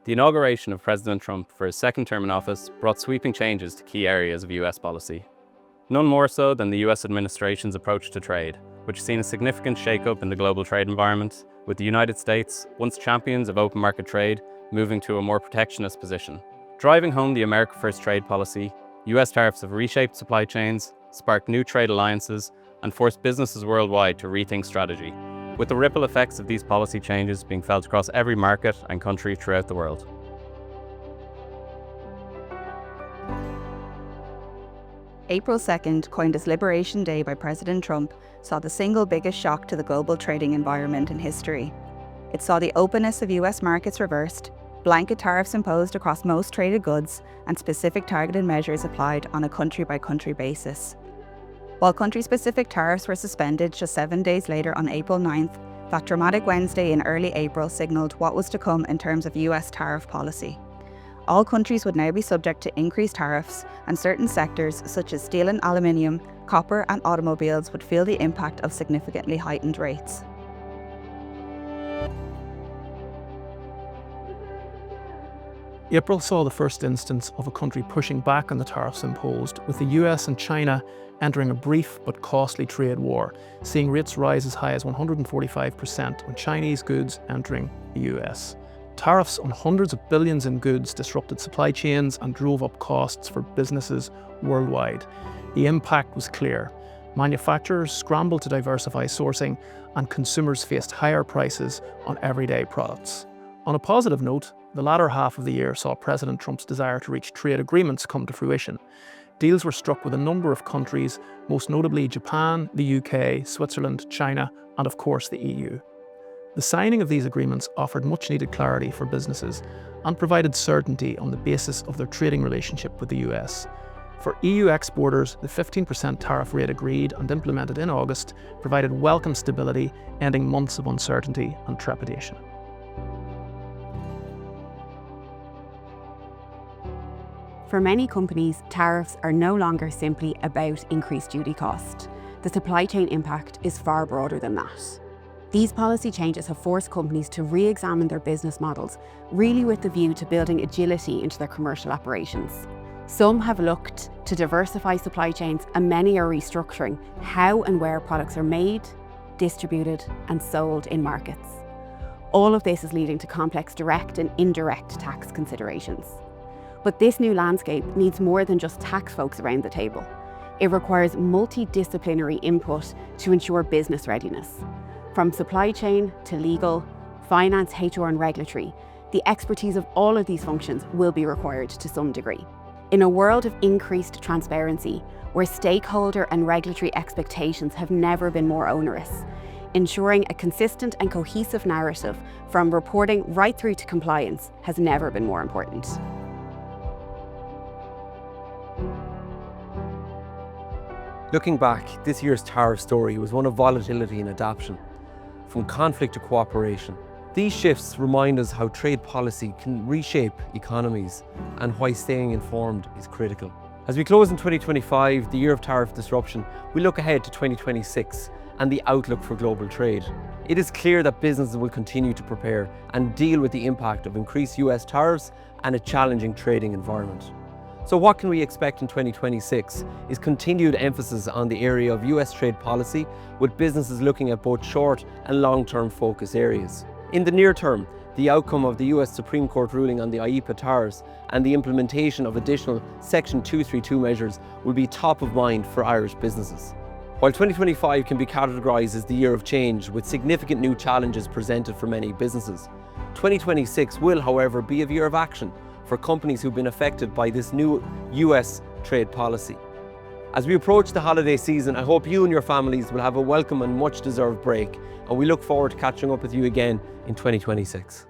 The inauguration of President Trump for his second term in office brought sweeping changes to key areas of US policy. None more so than the US administration's approach to trade, which has seen a significant shake-up in the global trade environment, with the United States, once champions of open market trade, moving to a more protectionist position. Driving home the America First trade policy, US tariffs have reshaped supply chains, sparked new trade alliances, and forced businesses worldwide to rethink strategy, with the ripple effects of these policy changes being felt across every market and country throughout the world. April 2nd, coined as Liberation Day by President Trump, saw the single biggest shock to the global trading environment in history. It saw the openness of US markets reversed, blanket tariffs imposed across most traded goods, and specific targeted measures applied on a country-by-country basis. While country-specific tariffs were suspended just 7 days later on April 9th, that dramatic Wednesday in early April signalled what was to come in terms of US tariff policy. All countries would now be subject to increased tariffs, and certain sectors such as steel and aluminium, copper and automobiles would feel the impact of significantly heightened rates. April saw the first instance of a country pushing back on the tariffs imposed, with the US and China entering a brief but costly trade war, seeing rates rise as high as 145% on Chinese goods entering the US. Tariffs on hundreds of billions in goods disrupted supply chains and drove up costs for businesses worldwide. The impact was clear. Manufacturers scrambled to diversify sourcing, and consumers faced higher prices on everyday products. On a positive note, the latter half of the year saw President Trump's desire to reach trade agreements come to fruition. Deals were struck with a number of countries, most notably Japan, the UK, Switzerland, China, and of course the EU. The signing of these agreements offered much-needed clarity for businesses and provided certainty on the basis of their trading relationship with the US. For EU exporters, the 15% tariff rate agreed and implemented in August provided welcome stability, ending months of uncertainty and trepidation. For many companies, tariffs are no longer simply about increased duty cost. The supply chain impact is far broader than that. These policy changes have forced companies to re-examine their business models, really with the view to building agility into their commercial operations. Some have looked to diversify supply chains, and many are restructuring how and where products are made, distributed, and sold in markets. All of this is leading to complex direct and indirect tax considerations. But this new landscape needs more than just tax folks around the table. It requires multidisciplinary input to ensure business readiness. From supply chain to legal, finance, HR and regulatory, the expertise of all of these functions will be required to some degree. In a world of increased transparency, where stakeholder and regulatory expectations have never been more onerous, ensuring a consistent and cohesive narrative from reporting right through to compliance has never been more important. Looking back, this year's tariff story was one of volatility and adaptation, from conflict to cooperation. These shifts remind us how trade policy can reshape economies and why staying informed is critical. As we close in 2025, the year of tariff disruption, we look ahead to 2026 and the outlook for global trade. It is clear that businesses will continue to prepare and deal with the impact of increased US tariffs and a challenging trading environment. So what can we expect in 2026 is continued emphasis on the area of US trade policy, with businesses looking at both short and long-term focus areas. In the near term, the outcome of the US Supreme Court ruling on the IEEPA tariffs and the implementation of additional Section 232 measures will be top of mind for Irish businesses. While 2025 can be categorised as the year of change, with significant new challenges presented for many businesses, 2026 will, however, be a year of action for companies who've been affected by this new US trade policy. As we approach the holiday season, I hope you and your families will have a welcome and much deserved break, and we look forward to catching up with you again in 2026.